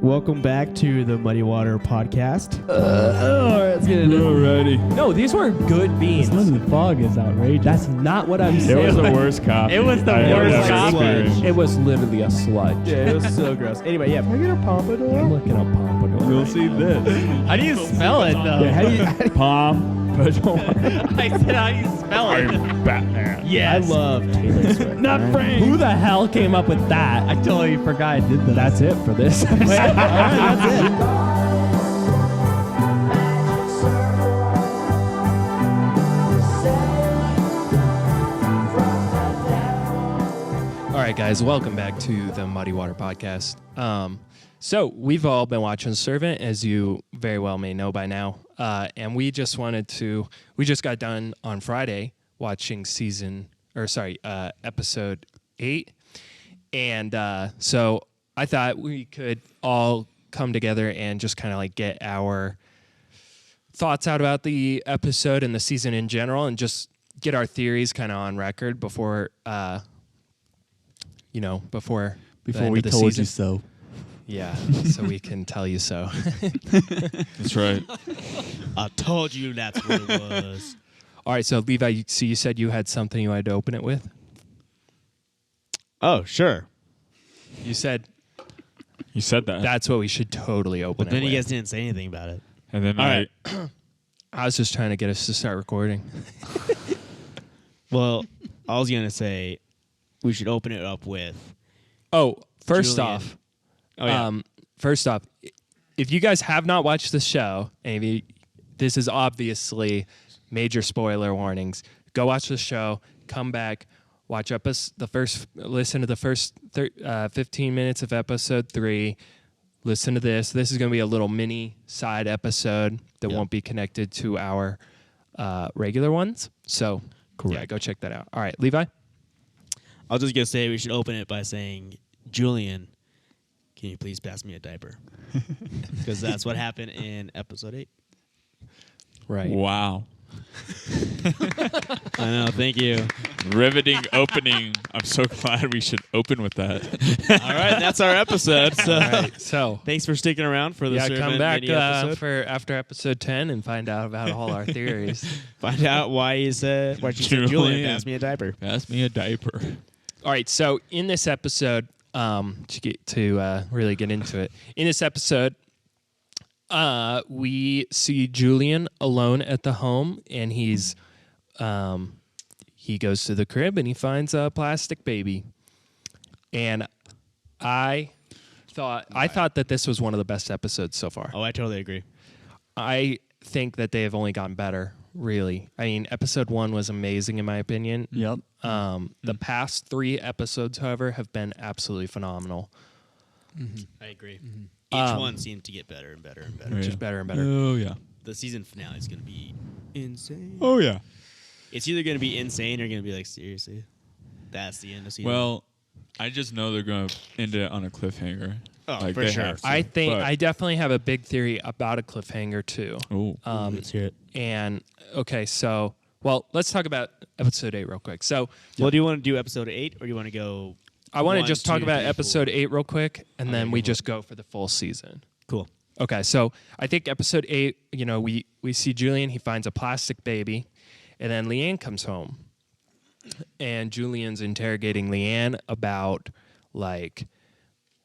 Welcome back to the Muddy Water Podcast. Let's get into it. Alrighty. No, these were good beans. Slim the fog is outrageous. That's not what I'm It saying. was the worst coffee. It was the I have worst ever coffee. experienced. It was literally a sludge. Yeah, it was so gross. Anyway, yeah, can I get a pompadour? I'm looking up pompadour. You'll see this. How do you spell it, though? Yeah, how do you... Pompadour. I said, how do you spell it? I'm Batman. Yes. I love Taylor Swift. Not Frank. Who the hell came up with that? I totally forgot I did that. That's it for this. All right, that's it. All right, guys, welcome back to the Muddy Water Podcast. So we've all been watching Servant, as you very well may know by now, and we just got done on Friday watching episode 8, and so I thought we could all come together and just kind of like get our thoughts out about the episode and the season in general, and just get our theories kind of on record before. Before we told you so. Yeah, so we can tell you so. That's right. I told you that's what it was. All right, so Levi, so you said you had something you wanted to open it with? Oh, sure. You said You said that. that's what we should totally open But then it you with. guys didn't say anything about it. And then All right. I was just trying to get us to start recording. Well, I was going to say we should open it up with... Oh, first Julian. off, Oh, yeah. if you guys have not watched the show, and this is obviously major spoiler warnings, go watch the show, come back, listen to the first 15 minutes of episode 3, listen to this. This is going to be a little mini side episode that won't be connected to our regular ones. So, yeah, go check that out. All right, Levi? I was just going to say we should open it by saying, Julian, can you please pass me a diaper? Because that's what happened in episode 8. Right. Wow. I know, thank you. Riveting opening. I'm so glad we should open with that. All right, that's our episode. So, All right, so... thanks for sticking around for the Yeah, Servant come back mini episode. for after episode 10 and find out about all our theories. Find out why she said, Julian, pass me a diaper. Pass me a diaper. All right, so in this episode, to really get into it, in this episode, we see Julian alone at the home, and he goes to the crib and he finds a plastic baby, and I thought that this was one of the best episodes so far. Oh, I totally agree. I think that they have only gotten better, really. I mean, episode 1 was amazing in my opinion. Yep. The past 3 episodes, however, have been absolutely phenomenal. I agree. Each one seemed to get better and better and better. Just better and better. Oh, yeah. The season finale is going to be insane. Oh, yeah. It's either going to be insane or going to be like, seriously? That's the end of season. Well, I just know they're going to end it on a cliffhanger. Oh, like for they sure. have to, I think but- I definitely have a big theory about a cliffhanger too. Oh. let's hear it. And okay, so let's talk about episode 8 real quick. So Well, do you want to do episode 8 or do you want to go... I want to 1, just talk 2, about 3, episode 4? 8 real quick, and then we go just go for the full season. Cool. Okay, so I think episode 8, we see Julian, he finds a plastic baby, and then Leanne comes home. And Julian's interrogating Leanne about, like,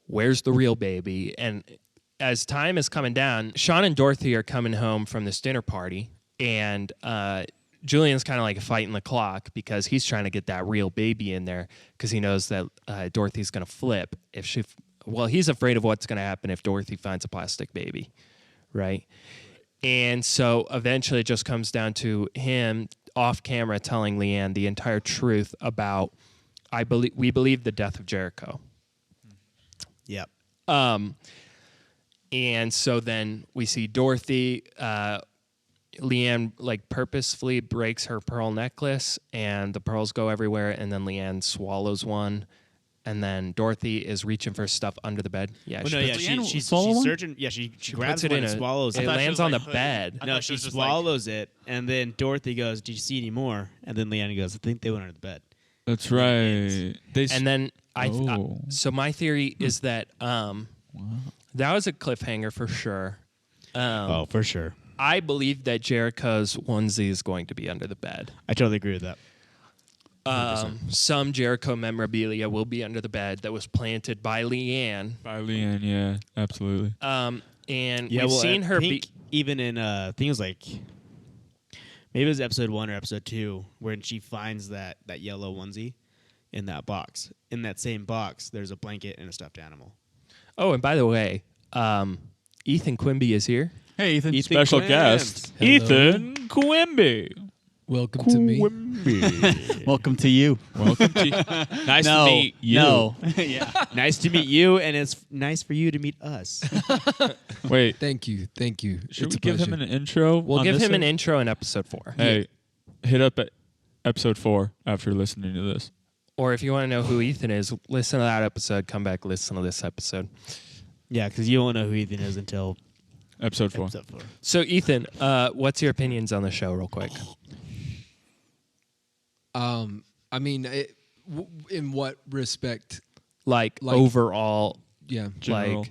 where's the real baby? And as time is coming down, Sean and Dorothy are coming home from this dinner party, and Julian's kind of like fighting the clock because he's trying to get that real baby in there because he knows that Dorothy's going to flip if she... Well, he's afraid of what's going to happen if Dorothy finds a plastic baby, right? And so eventually it just comes down to him off camera telling Leanne the entire truth about, we believe the death of Jericho. Yep. And so then we see Dorothy, Leanne like purposefully breaks her pearl necklace and the pearls go everywhere, and then Leanne swallows one. And then Dorothy is reaching for stuff under the bed. Yeah, Well, no, yeah, she's searching. Yeah, she grabs puts it one in and swallows it it. lands on the bed. No, she swallows it, and then Dorothy goes, "Did you see any more?" And then Leanne goes, "I think they went under the bed." That's right. And then Oh. so my theory is that That was a cliffhanger for sure. Oh, for sure. I believe that Jericho's onesie is going to be under the bed. I totally agree with that. Some Jericho memorabilia will be under the bed that was planted by Leanne. By Leanne, yeah, absolutely. And Yeah, we've well, seen I her think even in things like maybe it was episode 1 or episode 2 when she finds that yellow onesie in that box. In that same box, there's a blanket and a stuffed animal. Oh, and by the way, Ethan Quimby is here. Hey, Ethan. Special Quimby. guest, Hello. Ethan Quimby. Welcome to me. Welcome to you. Welcome to Nice to meet you. No. Yeah. Nice to meet you, and it's nice for you to meet us. Wait, Thank you. should It's we a give him pleasure. an intro? We'll on give this him an one? intro in episode 4. Hey, hit up at episode 4 after listening to this. Or if you want to know who Ethan is, listen to that episode. Come back, listen to this episode. Yeah, because you won't know who Ethan is until Episode 4. episode 4. So, Ethan, what's your opinions on the show, real quick? I mean, in what respect? Like Like- overall, Yeah. General.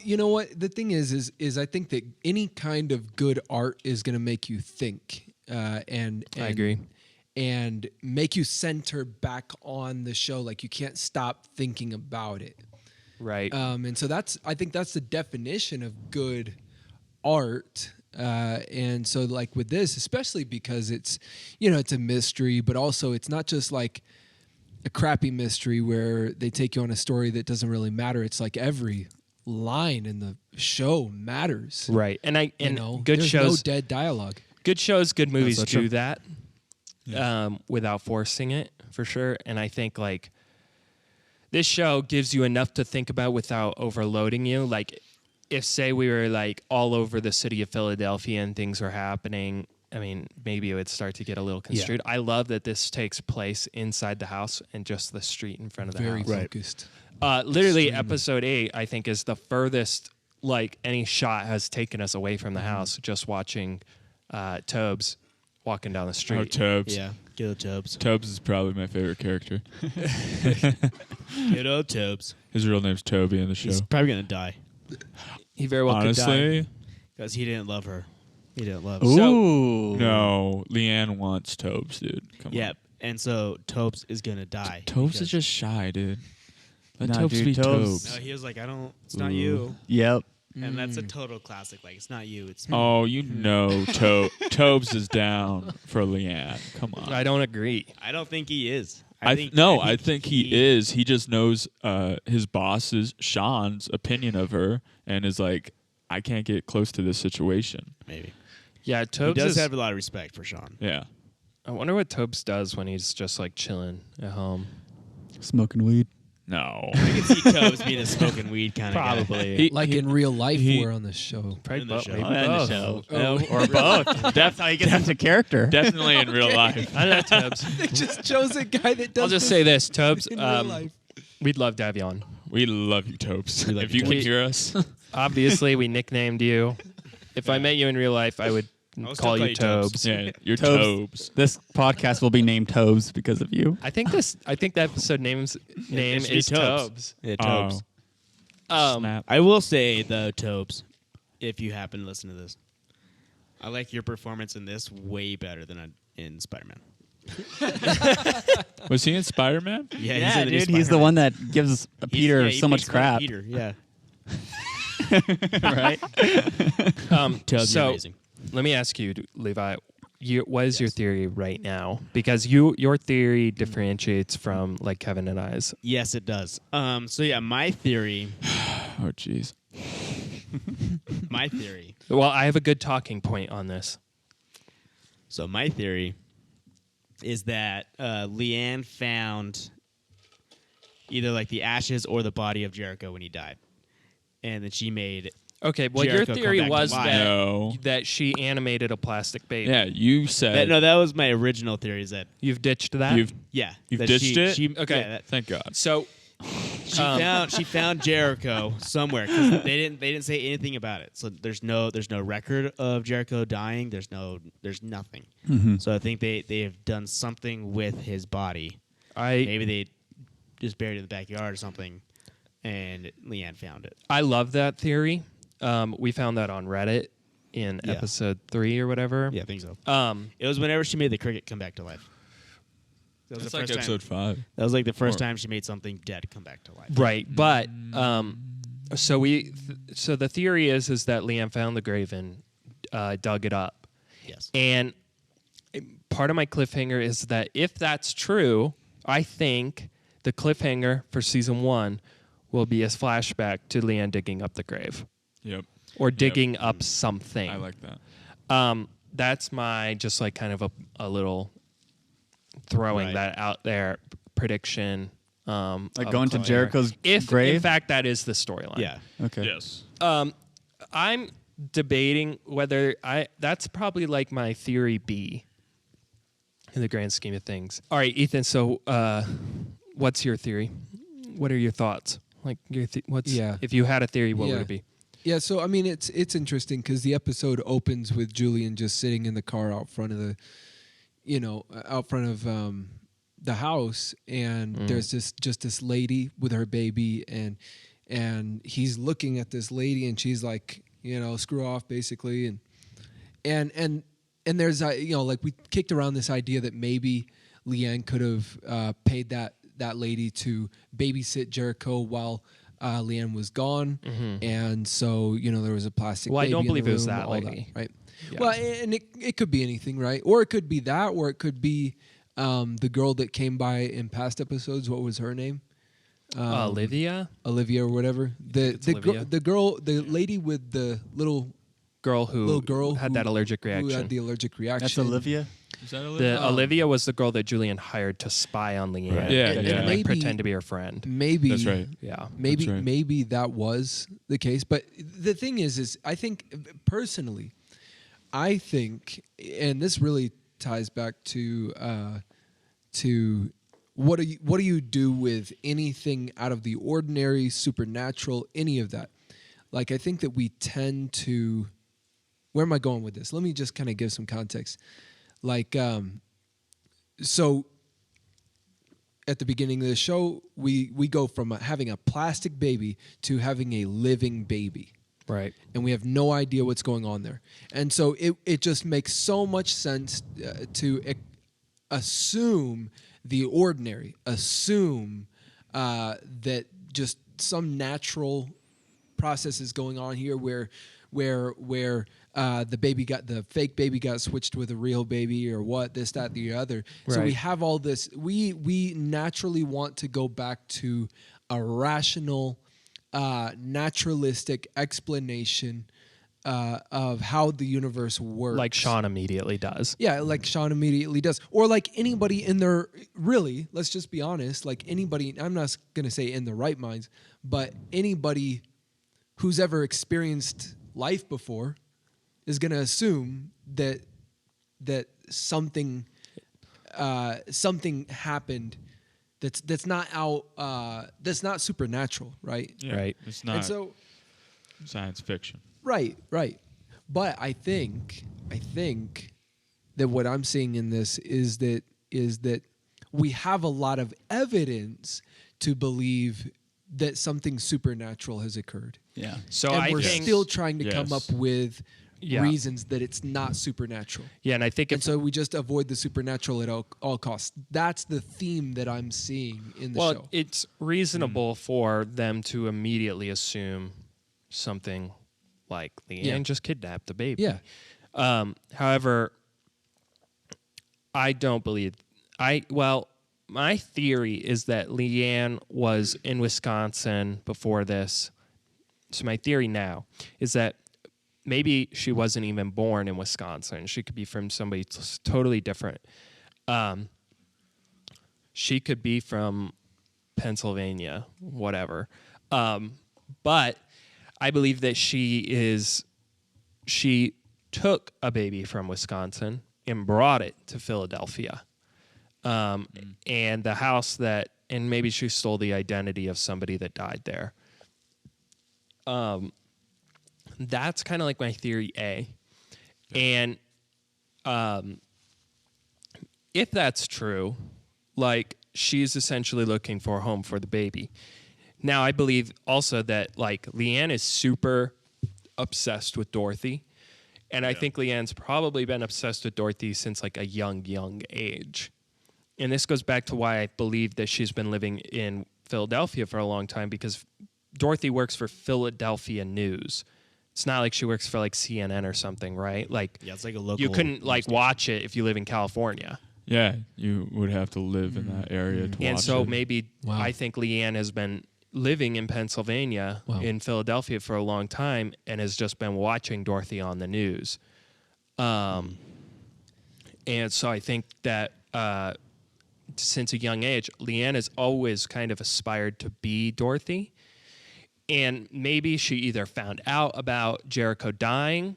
You know what the thing is I think that any kind of good art is going to make you think, and I agree. and make you center back on the show. Like you can't stop thinking about it. Right. And so I think that's the definition of good art. And so like with this, especially because it's a mystery, but also it's not just like a crappy mystery where they take you on a story that doesn't really matter. It's like every line in the show matters. right. And good there's shows, no dead dialogue. good movies so do true. that without forcing it, for sure. And I think like this show gives you enough to think about without overloading you. Like if say we were like all over the city of Philadelphia and things were happening, I mean, maybe it would start to get a little construed. I love that this takes place inside the house and just the street in front of the Very house. focused. Literally, Extremely. episode 8, I think, is the furthest like any shot has taken us away from the house. Just watching Tobes walking down the Oh, street. Tobes. Yeah, good old Tobes. Tobes is probably my favorite character. Good old Tobes. His real name's Toby in the show. He's probably going to die He very well could die. Honestly, because he didn't love her. He didn't love her. Ooh. no. Leanne wants Tobes, dude. Come Yeah, on. and so Tobes is going to die. Tobes because- is just shy, dude. Let Nah, Tobes dude, be Tobes- Tobes. No, he was like, it's not you. Yep. And that's a total classic. Like, it's not you, it's me. Oh, you know Tobes is down for Leanne. Come on. I don't agree. I don't think he is. I think he is. He just knows his boss is Sean's opinion of her and is like, I can't get close to this situation. Maybe. Yeah, He Tobes does is. have a lot of respect for Sean. Yeah. I wonder what Tobes does when he's just like chilling at home. Smoking weed. No. I can see Tobes being a smoking weed kind of guy. Probably. Like in real life he- or on the show. Probably in the both. show. Maybe Oh, and the both. show. Oh. Or both. That's how he gets into character. Definitely in real life. I don't know, Tobes. They just chose a guy that does I'll just say this, Tobes. in real life. We'd love to have you on. We love you, Tobes. We love If you, you can Tobes. hear us. Obviously, we nicknamed you. If I met you in real life, I would I'll still call you Tobes. Tobes. Yeah, you're Tobes. Tobes. This podcast will be named Tobes because of you. I think the episode name should be is Tobes. Tobes. Yeah, Tobes. Snap. I will say, though, Tobes, if you happen to listen to this, I like your performance in this way better than in Spider-Man. Was he in Spider-Man? Yeah, Yeah, in the new dude. He's the Spider-Man. one that gives Peter he so much makes fun of crap. Peter, yeah. Right? Tobes, you're So amazing. let me ask you, Levi, what is your theory right now? Because your theory differentiates from like Kevin and I's. Yes, it does. So, yeah, my theory, Oh, jeez. Well, I have a good talking point on this. So my theory is that Leanne found either like the ashes or the body of Jericho when he died, and then she made. Okay, well, Jericho your come theory back to was life. No. that she animated a plastic baby. Yeah, you said. No, that was my original theory. Is that You've ditched that? You've yeah? You've that ditched it? Okay. Yeah, Thank God. So, she found Jericho somewhere because they didn't say anything about it. So there's no record of Jericho dying. There's nothing. So I think they have done something with his body. Maybe they just buried it in the backyard or something. and Leanne found it. I love that theory. We found that on Reddit in Yeah. episode 3 or whatever. Yeah, I think so. Um, It was whenever she made the cricket come back to life. That was That's the like first time. episode 5. That was like the first Or- time she made something dead come back to life. right, but so the theory is that Leanne found the grave and dug it up. Yes. And part of my cliffhanger is that if that's true, I think the cliffhanger for season 1 will be a flashback to Leanne digging up the grave Yep. or digging up something. I like that. That's my just like kind of a little throwing Right. that out there prediction. Like of going to Claire. Jericho's if grave? in fact that is the storyline. Yeah. Okay. Yes. I'm debating whether that's probably like my theory B in the grand scheme of things. All right, Ethan, so what's your theory? What are your thoughts? Like Yeah. if you had a theory, what Yeah. would it be? Yeah, so I mean, it's interesting because the episode opens with Julian just sitting in the car out front of the the house, and there's this lady with her baby, and he's looking at this lady, and she's like, screw off, basically, and there's like we kicked around this idea that maybe Leanne could have paid that lady to babysit Jericho while Leanne was gone, and so there was a plastic. Well, I baby don't in the believe it was room, that all lady. right? Yeah. Well, and it could be anything, right? Or it could be that, or it could be the girl that came by in past episodes. What was her name? Olivia, Olivia or whatever. it's Olivia. The lady with the little little girl who had that allergic who reaction. had the allergic reaction. That's Olivia. Is that Olivia was the girl that Julian hired to spy on Leanne. Right. Yeah, and, yeah. like, Maybe- pretend to be her friend. Maybe That's right. Yeah. Maybe That's right. maybe that was the case, but the thing is I think personally, I think, and this really ties back to what do you do with anything out of the ordinary, supernatural, any of that? Like, I think that we tend to. Where am I going with this? Let me just kind of give some context. Like, so at the beginning of the show, we go from having a plastic baby to having a living baby. Right. And we have no idea what's going on there. And so it just makes so much sense to assume the ordinary, assume that just some natural process is going on here where the fake baby got switched with a real baby, or what, this, that, the other. So we Right. have all this. We naturally want to go back to a rational, naturalistic explanation of how the universe works. Like Sean immediately does. Yeah, like Sean immediately does. Or like anybody in their, really, let's just be honest, like anybody, I'm not going to say in the right minds, but anybody who's ever experienced life before is going to assume that something happened that's not supernatural, right? Yeah. Right. It's not And so science fiction. Right. But I think that what I'm seeing in this is that we have a lot of evidence to believe that something supernatural has occurred. Yeah. So And I we're think still trying to come up Yes. with Yeah. reasons that it's not supernatural. Yeah, and I think And if so we just avoid the supernatural at all costs. That's the theme that I'm seeing in the show. it's reasonable for them to immediately assume something like Leanne Yeah. just kidnapped the baby. Yeah. However, I don't believe my theory is that Leanne was in Wisconsin before this. So my theory now is that maybe she wasn't even born in Wisconsin. She could be from somebody totally different. She could be from Pennsylvania, whatever. But I believe that she took a baby from Wisconsin and brought it to Philadelphia. And the house and maybe she stole the identity of somebody that died there. That's kind of like my theory A. And if that's true, like she's essentially looking for a home for the baby. Now, I believe also that like Leanne is super obsessed with Dorothy. And I think Leanne's probably been obsessed with Dorothy since like a young age. And this goes back to why I believe that she's been living in Philadelphia for a long time, because Dorothy works for Philadelphia News. It's not like she works for like CNN or something, right? Like, Yeah, it's like a local. you couldn't like news watch it if you live in California. Yeah, you would have to live in that area to watch And so it. maybe Wow. I think Leanne has been living in Pennsylvania, Wow. in Philadelphia for a long time, and has just been watching Dorothy on the news. And so I think that since a young age, Leanne has always kind of aspired to be Dorothy. And maybe she either found out about Jericho dying,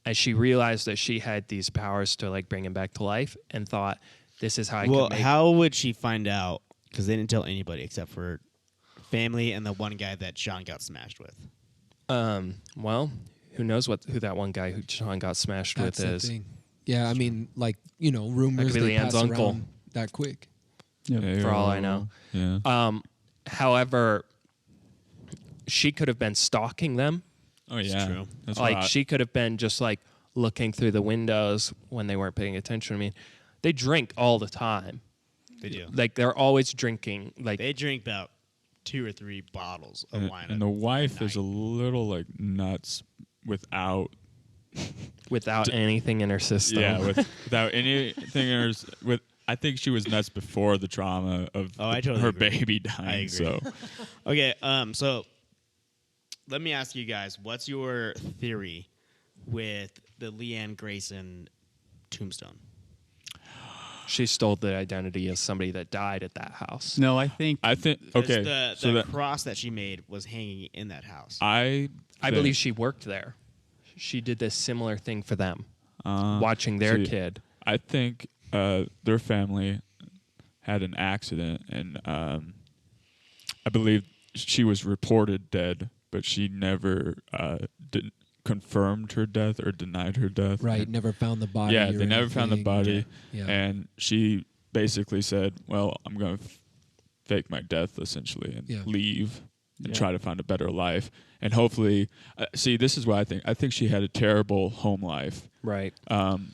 as she realized that she had these powers to like bring him back to life, and thought, this is how I Well, can make how would she find out? Because they didn't tell anybody except for family and the one guy that Sean got smashed with. Well, who knows who that one guy who Sean got smashed That's with the is. thing. Yeah, I mean, like, rumors be they Leanne's pass uncle. around that quick. For all I know. Yeah. However, she could have been stalking them. Oh yeah. true. That's Like right. she could have been just like looking through the windows when they weren't paying attention. I mean, they drink all the time. They do. Like they're always drinking. Like They drink about 2 or 3 bottles of wine. And the wife is a little like nuts without without anything in her system. yeah without anything in her with. I think she was nuts before the trauma of Oh, I totally her agree. baby I dying. agree. So Okay, so let me ask you guys, what's your theory with the Leanne Grayson tombstone? She stole the identity of somebody that died at that house. No, I think okay. The so that cross that she made was hanging in that house. I think- believe she worked there. She did this similar thing for them, Uh, watching their see, kid. I think their family had an accident, and I believe she was reported dead, but she never confirmed her death or denied her death. Right, never found the body. Yeah, or they never found the anything. body, Yeah. and she basically said, "Well, I'm going to fake my death essentially and Yeah. leave and Yeah. try to find a better life, and hopefully, see, this is what I think. I think she had a terrible home life Right.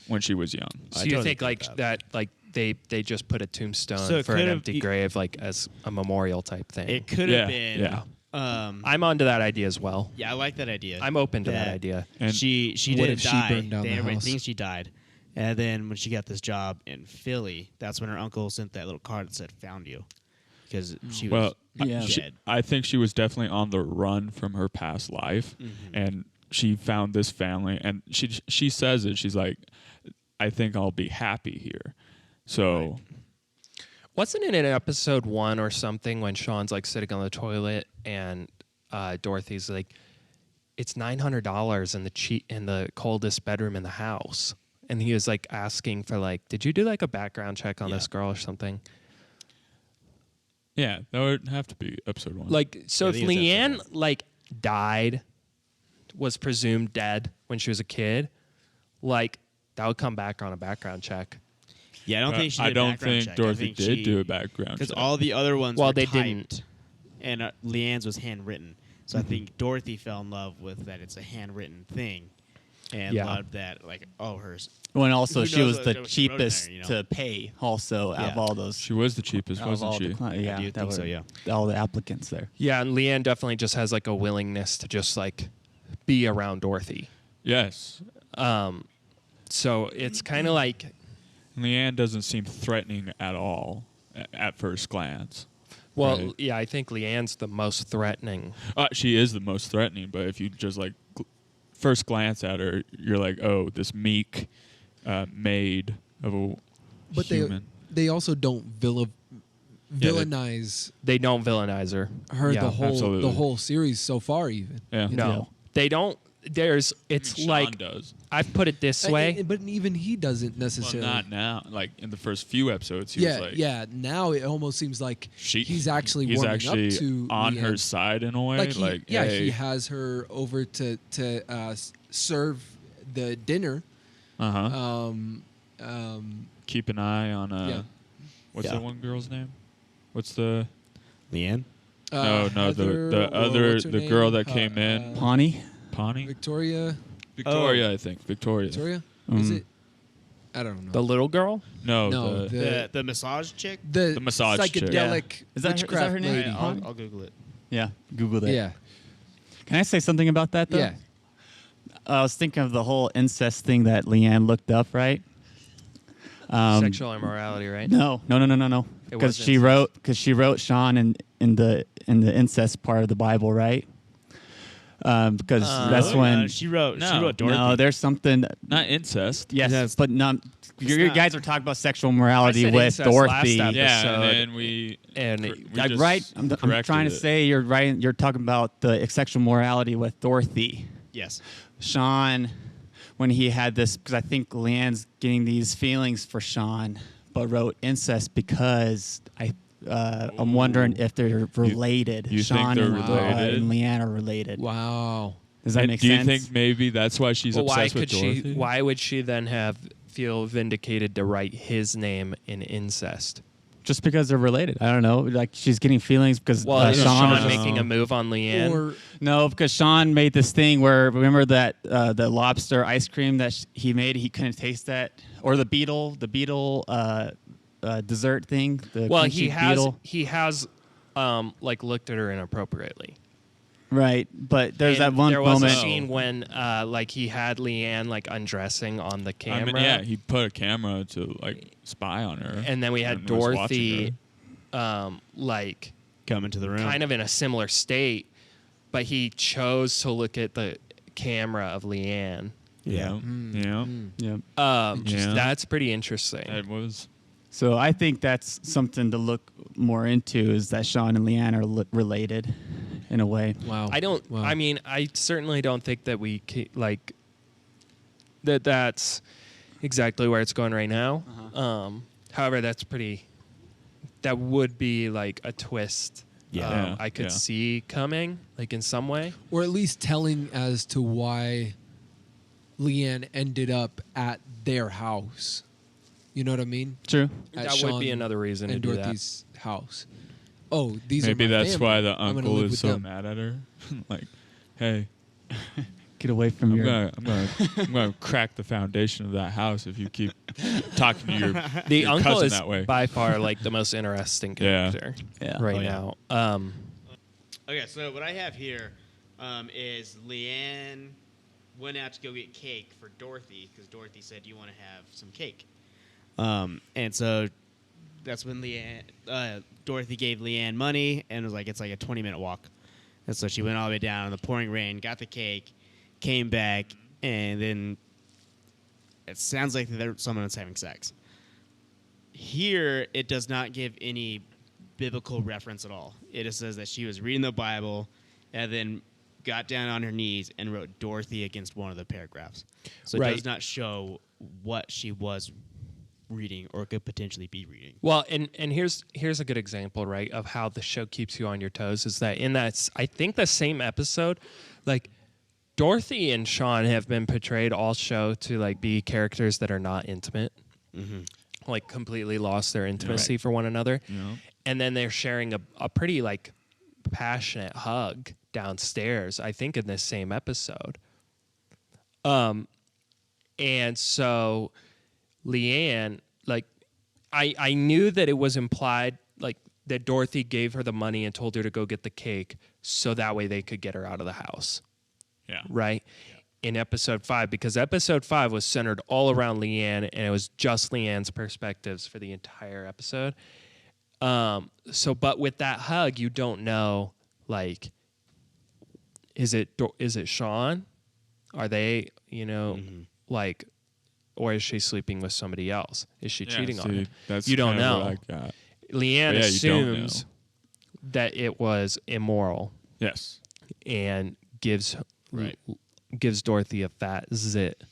when she was young. So I you totally think agree like with that, like they just put a tombstone So it for an could've- empty grave, like as a memorial type thing. It could Yeah, have been. yeah. I'm onto that idea as well. Yeah, I like that idea. I'm open to that That- idea. And she What didn't if she die. burned down the Everybody house? thinks she died. And then when she got this job in Philly, that's when her uncle sent that little card that said "Found you," because she was Well, Yeah. dead. I think she was definitely on the run from her past life, and she found this family, and she says it. She's like, "I think I'll be happy here." So Wasn't it in episode 1 or something when Sean's like sitting on the toilet and Dorothy's like, "It's $900 in the coldest bedroom in the house," and he was like asking for like, "Did you do like a background check on Yeah. this girl or something?" yeah, that would have to be episode 1. Like, so Yeah, I if think it's Leanne episode like died, was presumed dead when she was a kid, like that would come back on a background check. Yeah, I don't think she. Did I a don't background think check. Dorothy did do a background because check. all the other ones. Well, were they typed, didn't. and Leanne's was handwritten. So I think Dorothy fell in love with that. It's a handwritten thing, and Yeah. loved that. Like, oh, hers. when also Who she knows was what the she wrote in cheapest there, you know? to pay. Also, out of Yeah. all those, She was the cheapest, out of all wasn't she? yeah, do that think so, were- yeah. all the applicants there. Yeah, and Leanne definitely just has like a willingness to just like be around Dorothy. Yes. So it's kind of like, Leanne doesn't seem threatening at all at first glance. well, Right. yeah, I think Leanne's the most threatening. She is the most threatening, but if you just like first glance at her, you're like, oh, this meek maid of a But human. they also don't villainize They don't villainize her. her Yeah, the absolutely. whole series so far. Even Yeah. No, they don't. It's Sean like does. I've put it this way. but even he doesn't Well, necessarily. not now. Like in the first few episodes, he yeah, was like, yeah. Now it almost seems like he's actually he's warming actually up to on her Leanne. side in a way. Like, hey, he has her over to serve the dinner. uh-huh. Keep an eye on Yeah. what's Yeah. that one girl's name? What's the Leanne. No, Heather, the or other what's her the name? girl that came in. Pawnee? Pawnee? Victoria. Victoria, I think. Victoria. Victoria? Is it? I don't know. The little girl? No, No, The massage chick. the massage chick. psychedelic Is that witchcraft her name? lady. I'll Google it. Yeah, Google that. Yeah. Can I say something about that, though? Yeah. I was thinking of the whole incest thing that Leanne looked up, right? Sexual immorality, right? No. It Because was she wrote Sean in the incest part of the Bible, right? Because that's Really? when she wrote No. Dorothy. no, there's something. Not incest. Yes, Yes. but not. You not- guys are talking about sexual morality I said with incest Dorothy. last Yeah, episode. and then we And Right. I'm trying to say you're right. You're talking about the sexual morality with Dorothy. Yes. Sean, when he had this, because I think Leanne's getting these feelings for Sean, but wrote incest because I'm wondering if they're related. you think Sean they're and, related? and Leanne are related. Wow. Does that And make do sense? you think maybe that's why she's Well, why obsessed with could Dorothy? she? Why would she then feel vindicated to write his name in incest? Just because they're related. I don't know. Like she's getting feelings because Well, is Sean. Sean making a move on Leanne? Or No, because Sean made this thing where remember that the lobster ice cream that he made, he couldn't taste that, or the beetle dessert thing. The Well, kimchi beetle. he has like looked at her inappropriately. Right, but there's And that one there was moment. a scene when like he had Leanne like undressing on the I camera. mean, yeah, he put a camera to like spy on her. And then we had and was watching Dorothy like Come into the room. kind of in a similar state, but he chose to look at the camera of Leanne. Yeah. Yeah. Yeah. Yeah. That's pretty interesting. It was. So I think that's something to look more into is that Sean and Leanne are related in a way. wow. I don't. Wow. I mean, I certainly don't think that we like that. That's exactly where it's going right now. However, that's pretty. That would be like a twist. Yeah. I could Yeah. see coming, like in some way. or at least telling as to why Leanne ended up at their house. You know what I mean? True. At That would be Sean another reason to and do Dorothy's house. Oh, these Maybe are my that's family. why the I'm gonna uncle live is with so them. mad at her. Like, hey, Get away from I'm your. gonna crack the foundation of that house if you keep talking to your The your uncle cousin is that way. by far like the most interesting Yeah. character Yeah. right Oh, yeah. now. Okay, so what I have here is Leanne went out to go get cake for Dorothy because Dorothy said, "You want to have some cake?" And so that's when Dorothy gave Leanne money and was like, "It's like a 20-minute walk." And so she went all the way down in the pouring rain, got the cake, came back, and then it sounds like someone was having sex. Here, it does not give any biblical reference at all. It just says that she was reading the Bible and then got down on her knees and wrote Dorothy against one of the paragraphs. So it Right. does not show what she was reading or could potentially be reading. Well, and here's a good example, right, of how the show keeps you on your toes. Is that in that I think the same episode, like Dorothy and Sean have been portrayed all show to like be characters that are not intimate, like completely lost their intimacy for one another, and then they're sharing a pretty like passionate hug downstairs. I think in this same episode, and so Leanne, like, I knew that it was implied, like, that Dorothy gave her the money and told her to go get the cake so that way they could get her out of the house, Yeah. right? In episode 5, because episode 5 was centered all around Leanne, and it was just Leanne's perspectives for the entire episode. But with that hug, you don't know, like, is it Sean? Are they, like, or is she sleeping with somebody else? Is she cheating on him? That's You don't kind of know. what I got. Leanne But yeah, you don't assumes that it was immoral Yes. and gives Dorothy a fat zit.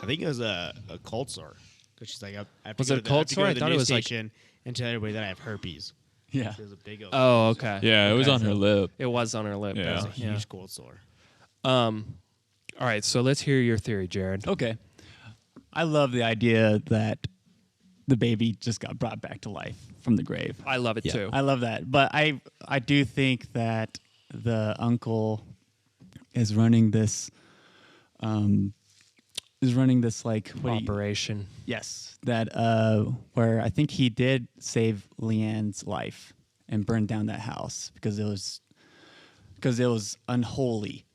I think it was a cold sore. Because she's like, I have to Was go it to a the- I cold have to go sore? to I the thought it news was like- station and tell everybody that I have herpes. Yeah. It was a big old Oh, okay. Yeah, it was on her lip. It was on her lip. Yeah. It was though. a huge cold sore. All right, so let's hear your theory, Jared. Okay. I love the idea that the baby just got brought back to life from the grave. I love it Yeah. too. I love that, but I do think that the uncle is running this like Operation. yes, that where I think he did save Leanne's life and burned down that house because it was unholy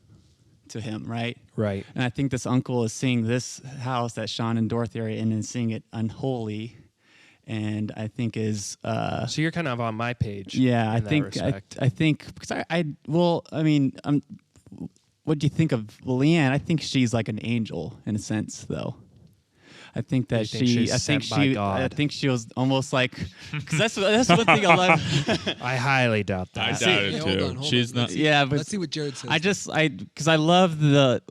to him, right? Right. And I think this uncle is seeing this house that Sean and Dorothy are in and seeing it unholy, and I think is So you're kind of on my page. yeah. in that respect. I think because what do you think of Leanne? I think she's like an angel in a sense, though. I think that You think she's I think sent by she, God? I think she was almost like, because that's one thing I love. I highly doubt that. I doubt Hey, it hold too. on, hold She's on. not. Let's see- Yeah, but let's see what Jared says. because I love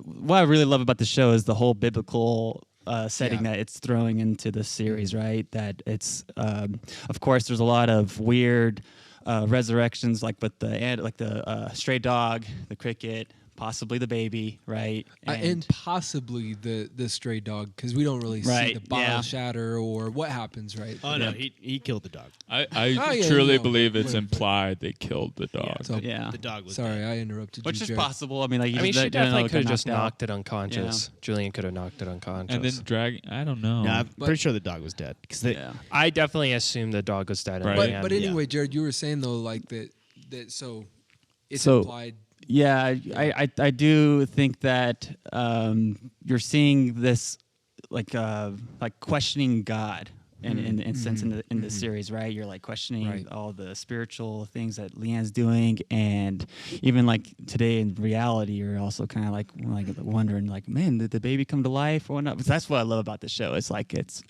what I really love about the show is the whole biblical setting Yeah. that it's throwing into the series, right? That it's, of course, there's a lot of weird resurrections, like with the stray dog, the cricket, possibly the baby, right? And possibly the stray dog, because we don't really see Right, the bottle yeah. shatter or what happens, right? Oh no, he killed the dog. I Oh, yeah, truly no, believe but- it's implied they killed the dog. So, yeah, The dog was sorry, dead. I interrupted which you, is Jared. possible. I mean, like, I mean, she you don't know, definitely it could have got just knocked out. knocked it unconscious. Julian could have knocked it unconscious. And then drag. I don't know. No, I'm But- pretty sure the dog was dead because Yeah. I definitely assumed the dog was dead. in Right. the But end. but anyway, Jared, you were saying though, like that so it's So- implied. Yeah, I do think that you're seeing this like questioning God in a sense in the series, right? You're like questioning Right. all the spiritual things that Leanne's doing, and even like today in reality, you're also kind of like wondering, like, man, did the baby come to life or whatnot? But that's what I love about the show. It's like it's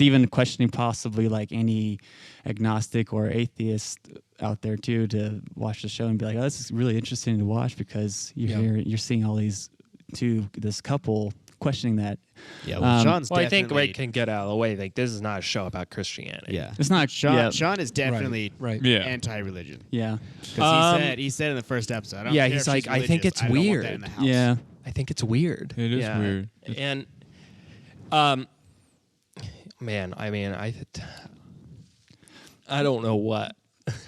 even questioning possibly like any agnostic or atheist out there too to watch the show and be like, oh, this is really interesting to watch because you're seeing all this couple questioning that. Yeah, well, Sean's Well, I think definitely. we can get out of the way. Like, this is not a show about Christianity. Yeah, It's not Sean. yeah, Sean is definitely Right. Yeah. anti-religion. yeah, Because he said in the first episode, I don't Yeah, care he's if like, she's I think religious, it's I don't want weird. that in the house. yeah. I think it's weird. It is weird. And, man, I mean, I don't know what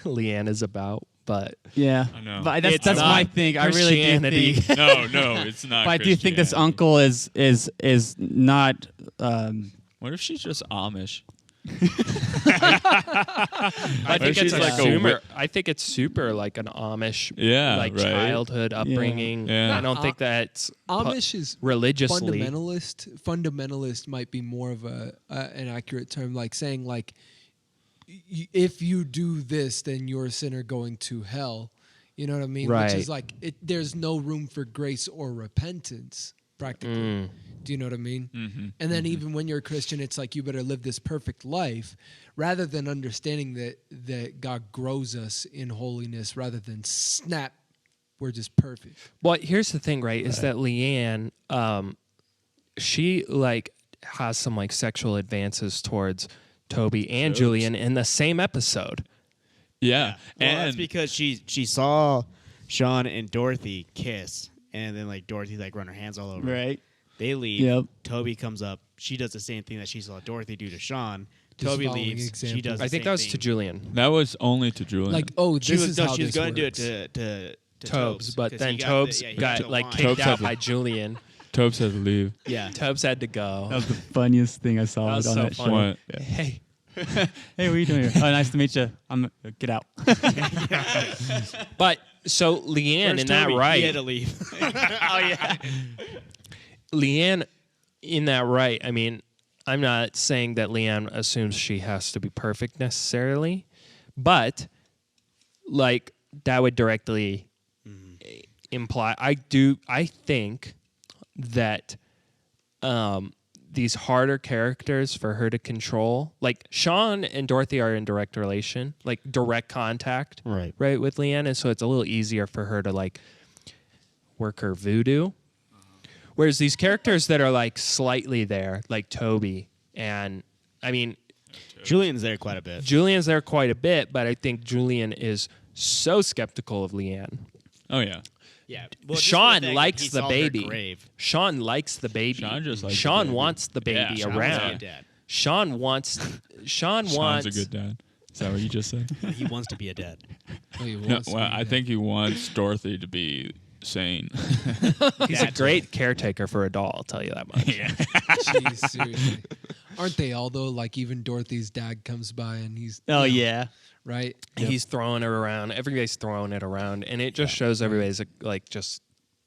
Leanne is about, but Yeah, I know. but It's that's not my thing. I really do Christianity. think. No, it's not. But I do think this Christianity. uncle is not. What if she's just Amish? I think she's it's like a super. I think it's super like an Amish, Yeah, like right. childhood upbringing. Yeah. I don't think that's Amish is religiously. Fundamentalist might be more of an accurate term, like saying like if you do this, then you're a sinner going to hell. You know what I mean? Right. Which is like there's no room for grace or repentance, practically. Do you know what I mean? Mm-hmm. And then even when you're a Christian, it's like you better live this perfect life, rather than understanding that God grows us in holiness, rather than snap, we're just perfect. Well, here's the thing, right? Is that Leanne, she like has some like sexual advances towards Toby and Julian in the same episode. Yeah, Well, and that's because she saw Sean and Dorothy kiss, and then like Dorothy like run her hands all over. Right. They leave. Yep. Toby comes up. She does the same thing that she saw Dorothy do to Sean. Just Toby following leaves. She example. does. The I think same that was thing. to Julian. that was only to Julian. Like, oh, this She was is no, how she was this going to do works. it to Tobes, but 'cause then he got Tobes he got the like wine. kicked Tobes out had to- by Julian. Tobes had to leave. Yeah. Tobes had to go. That was the funniest thing I saw That was on so that funny. show. What? Hey, Hey, what are you doing here? Oh, nice to meet you. I'm get out. but so Leanne Where's in that Toby? right? He had to leave. Oh yeah. Leanne in that right. I mean, I'm not saying that Leanne assumes she has to be perfect necessarily, but like that would directly imply I think that these harder characters for her to control, like Sean and Dorothy are in direct relation, like direct contact, Right. with Leanne, and so it's a little easier for her to like work her voodoo. Whereas these characters that are like slightly there, like Toby, and I mean, Julian's there quite a bit. Julian's there quite a bit, but I think Julian is so skeptical of Leanne. Oh yeah. Yeah. Well, just Sean the fact that likes he the saw her baby. grave. Sean likes the baby. Sean just likes the Sean baby. wants the baby Yeah, Sean around. wants to be a dad. Sean wants. Sean Sean's wants. a good dad. Is that what you just said? He wants to be a dad. Oh, he No, wants to well, be I dead. think he wants Dorothy to be sane. He's a great caretaker for a doll, I'll tell you that much. Jeez, seriously. Aren't they all though? Like even Dorothy's dad comes by and he's Oh you know, yeah. right. He's throwing her around. Everybody's throwing it around, and it just shows everybody's like just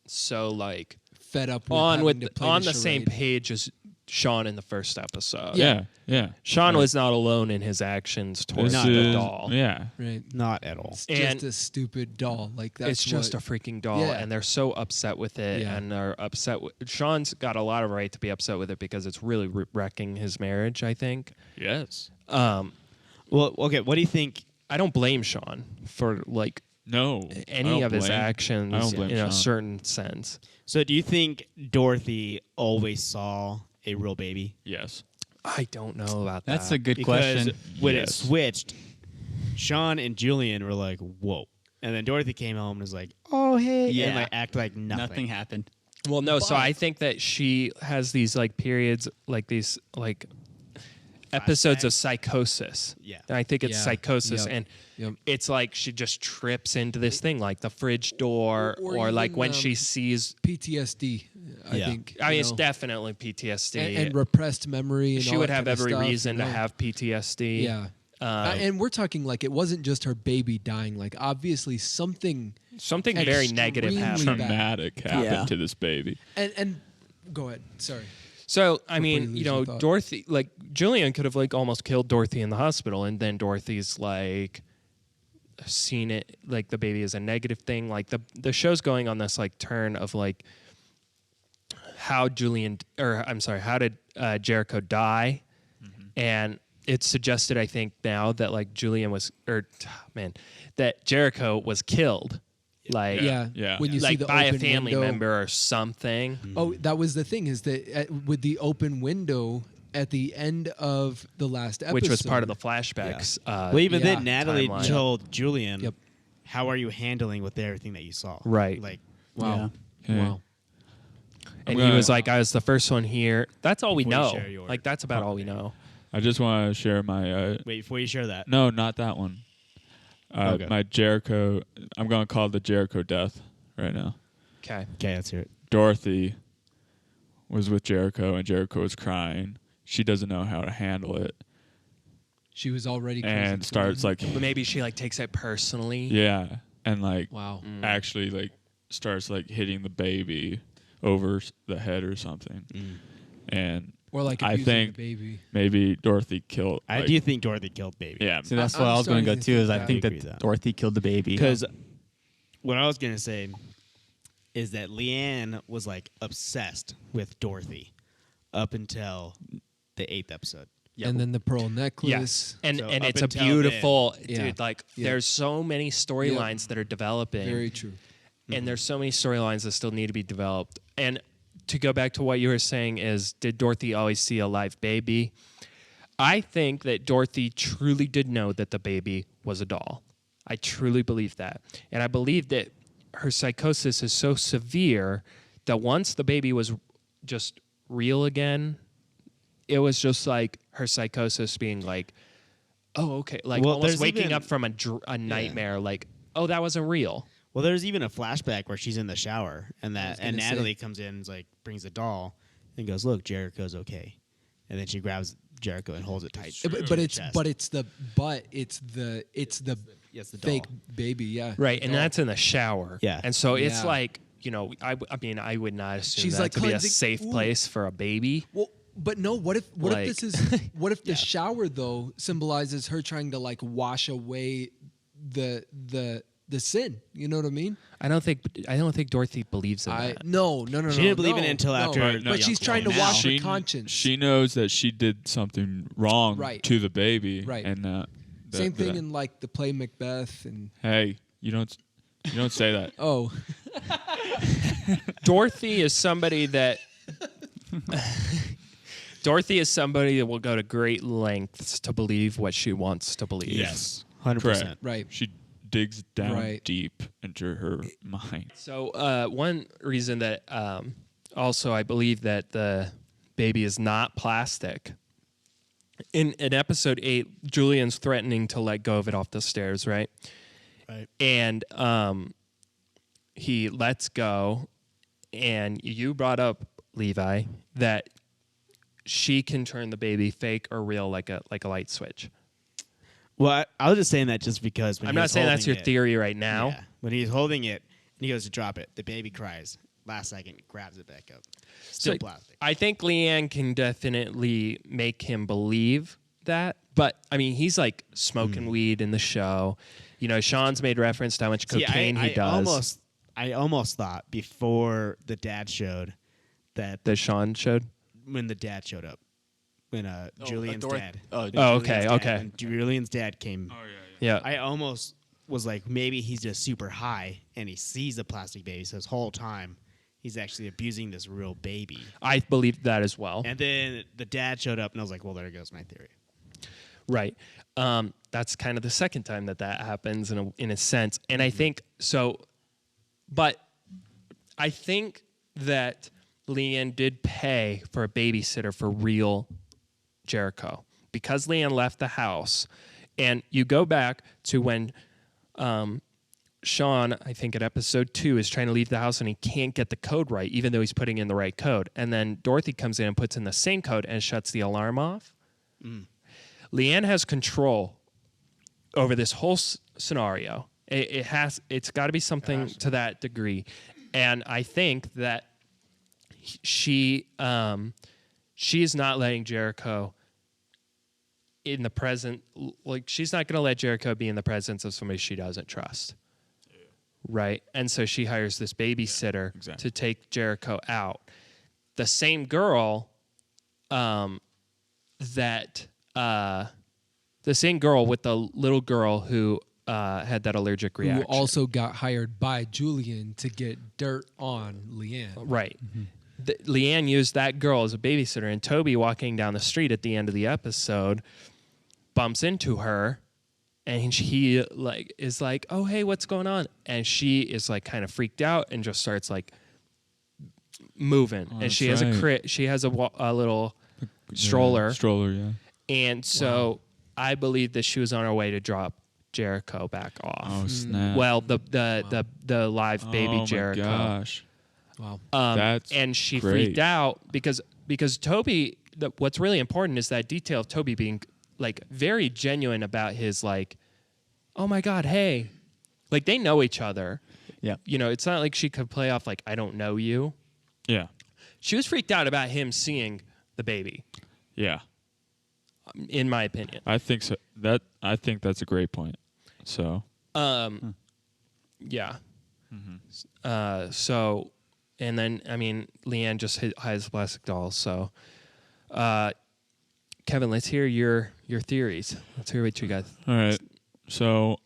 so like Fed up with on having with to play on the same charade. page as Sean in the first episode. Yeah, yeah. Sean Right. was not alone in his actions towards This the is- doll. Yeah. Right. Not at all. It's And just a stupid doll. Like that's It's just a what, freaking doll, Yeah. and they're so upset with it, Yeah. and they're upset. Sean's got a lot of right to be upset with it because it's really wrecking his marriage. I think. Yes. Well, okay. What do you think? I don't blame Sean for like No. I any don't of his blame- actions I don't blame in a Sean. certain sense. So, do you think Dorothy always saw a real baby? Yes. I don't know about That's that. a good Because question. when it Yes. switched, Sean and Julian were like, "Whoa," and then Dorothy came home and was like, "Oh hey," Yeah. and like act like nothing. Nothing happened. Well, no. So But- I think that she has these like periods, like these like episodes of psychosis. Yeah. And I think it's Yeah. psychosis, Yep. and Yep. it's like she just trips into this thing, like the fridge door, Or or like even, when she um, sees. PTSD. I Yeah. think. I mean, you it's know, definitely PTSD. and repressed memory. And she all would that have kind of every stuff, reason you to know? have PTSD. Yeah. And we're talking like it wasn't just her baby dying. Like obviously something. Something very negative Extremely happened. bad. Traumatic happened Yeah. to this baby. And go ahead. Sorry. So I Before you mean, lose you your know, thought. Dorothy, like Julian could have like almost killed Dorothy in the hospital, and then Dorothy's like seen it like the baby is a negative thing. Like the show's going on this like turn of like how how did Jericho die, and it's suggested I think now that like that Jericho was killed, like Yeah. Yeah. When you see like the by a open family window. member or something. Oh, that was the thing is that with the open window at the end of the last episode, Which was part of the flashbacks. Well, even yeah, then, Natalie timeline. told Julian, Yep. "How are you handling with everything that you saw?" Right. Like, Wow. Yeah. Wow. And I'm he was gonna- like, I was the first one here. That's all we Before you know. share your Like, that's about all we know. I just want to share my. wait, before you share that, No, not that one. Okay. My Jericho. I'm going to call it the Jericho death right now. Okay. okay, let's hear it. Dorothy was with Jericho, and Jericho was crying. She doesn't know how to handle it, She was already crazy and for starts him. like, But maybe she, like, takes it personally. yeah, and like Wow. actually like starts like hitting the baby over the head or something, and Or like I abusing think the baby. maybe Dorothy killed. I like- do think Dorothy killed baby. Yeah, See, that's I'm what I was going to go starting to to. Is think I that. think I agree with that that. Dorothy killed the baby. Because what I was gonna say is that Leanne was like obsessed with Dorothy up until the 8th episode. And then the pearl necklace. Yes. And So and up it's a until beautiful, then- Yeah. dude, like, Yeah. there's so many storylines that are developing. Very true. And there's so many storylines that still need to be developed. And to go back to what you were saying is, did Dorothy always see a live baby? I think that Dorothy truly did know that the baby was a doll. I truly believe that. And I believe that her psychosis is so severe that once the baby was just real again, it was just like her psychosis being like, oh, okay. Like Well, almost there's waking even- up from a nightmare, like, oh, that wasn't real. Well, there's even a flashback where she's in the shower and was and gonna Natalie say. comes in and is like brings the doll and goes, "Look, Jericho's okay." And then she grabs Jericho and holds it tight. But to but her it's chest. it's the Yes, the fake doll. baby. Yeah. Right, and Doll. that's in the shower. Yeah. And so it's Yeah. like, you know, I mean, I would not assume She's that like to be a cleansing- safe ooh. place for a baby. Well, but no. What if Like- this is the shower though symbolizes her trying to like wash away the sin. You know what I mean? I don't think Dorothy believes in that. No. She didn't believe in it until after her But she's trying to Now. wash her she, conscience. She knows that she did something wrong Right. to the baby, Right. And Same thing in like the play Macbeth and hey, you don't say that. oh Dorothy is somebody that will go to great lengths to believe what she wants to believe. Yes, 100%. Correct. right. She digs down Right. deep into her mind. So one reason that also I believe that the baby is not plastic in episode 8, Julian's threatening to let go of it off the stairs, right? Right. And he lets go, and you brought up, Levi, that she can turn the baby fake or real like a light switch. Well, I was just saying that just because when I'm he not was saying that's your holding it- theory right now. Yeah, when he's holding it and he goes to drop it, the baby cries. Last second, grabs it back up. Still So plastic. I think Leanne can definitely make him believe that. But, I mean, he's like smoking weed in the show. You know, Sean's made reference to how much See, cocaine he does. I almost thought before the dad showed that That Sean showed. when the dad showed up, when Julian's dad. Oh, Julian's okay, dad, okay. when Julian's dad came. Yeah. I almost was like, maybe he's just super high and he sees the plastic baby. So this whole time, he's actually abusing this real baby. I believe that as well. And then the dad showed up, and I was like, well, there goes my theory. Right. That's kind of the second time that happens in a sense. And I think so, but I think that Leanne did pay for a babysitter for real Jericho because Leanne left the house. And you go back to when Sean, I think at episode 2, is trying to leave the house and he can't get the code right, even though he's putting in the right code. And then Dorothy comes in and puts in the same code and shuts the alarm off. Leanne has control over this whole scenario. It's got to be something to that degree. And I think that she is not letting Jericho in the present, like she's not going to let Jericho be in the presence of somebody she doesn't trust. Right? And so she hires this babysitter exactly. to take Jericho out. The same girl the same girl with the little girl who had that allergic reaction. Who also got hired by Julian to get dirt on Leanne. Right. Leanne used that girl as a babysitter, and Toby, walking down the street at the end of the episode, bumps into her, and he is like, "Oh, hey, what's going on?" And she is like kind of freaked out and just starts like moving. And she has a little stroller. Stroller, yeah. And so I believe that she was on her way to drop Jericho back off. Oh snap! Well, the live baby Jericho. Oh my gosh! Wow. That's and she great. freaked out because Toby. What's really important is that detail of Toby being like very genuine about his like, oh my God, hey, like they know each other. Yeah. You know, it's not like she could play off like I don't know you. Yeah. She was freaked out about him seeing the baby. Yeah. In my opinion. I think so. I think that's a great point. So. Yeah. So, and then I mean, Leanne just has plastic dolls. So, Kevin, let's hear your theories. Let's hear what you got. All right. So,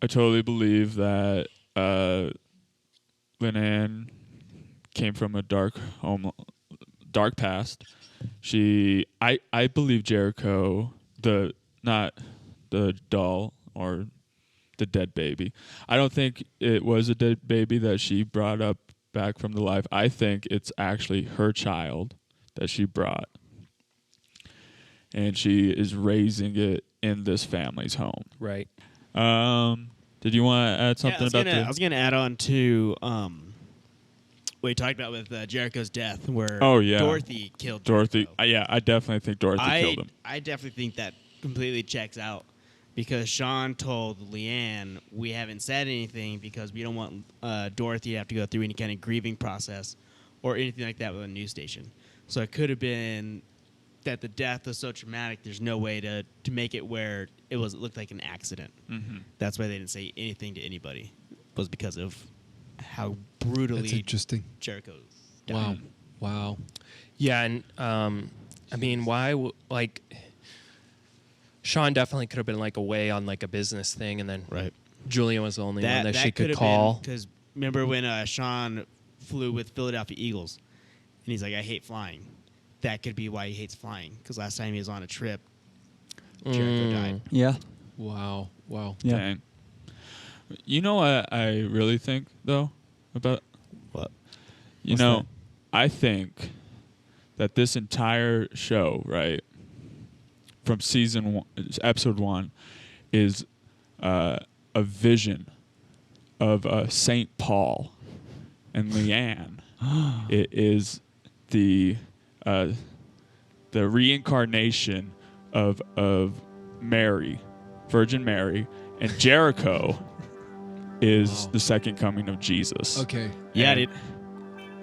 I totally believe that Leanne came from a dark past. I believe Jericho, not the doll or the dead baby. I don't think it was a dead baby that she brought up back from the life. I think it's actually her child that she brought. And she is raising it in this family's home. Right. Did you want to add something about I was going to add on to what you talked about with Jericho's death, where Dorothy killed Dorothy. Jericho. I definitely think Dorothy killed him. I definitely think that completely checks out because Sean told Leanne, we haven't said anything because we don't want Dorothy to have to go through any kind of grieving process or anything like that with a news station. So it could have been that the death was so traumatic, there's no way to make it where it looked like an accident. Mm-hmm. That's why they didn't say anything to anybody, was because of how brutally That's interesting. Jericho died. Wow. Yeah, and I mean, why like Sean definitely could have been like away on like a business thing, and then Julian was the only one that she could call. Because remember when Sean flew with Philadelphia Eagles, and he's like, I hate flying. That could be why he hates flying, because last time he was on a trip, Jericho died. Yeah. Wow. Yeah. Dang. You know what I really think, though, about What? I think that this entire show, right, from season 1, episode 1, is a vision of Saint Paul and Leanne. It is the reincarnation of Mary, Virgin Mary, and Jericho is the second coming of Jesus. Okay. Yeah, And- dude.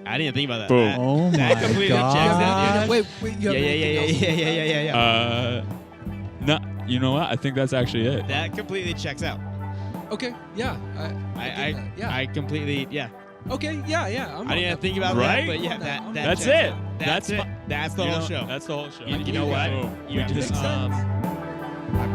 I didn't think about that. Boom. That, Oh that my completely God. checks out, dude. Wait. You Yeah, have yeah, anything else? yeah. No, you know what? I think that's actually it. That completely checks out. Okay. Yeah. I get that. Yeah. I completely, yeah. Okay. Yeah. I I'm didn't even think about Right? that, but yeah, I'm that, on that That's checks it. out. That's it. my- That's the whole show. That's the whole show. You know what? You We have just, to- I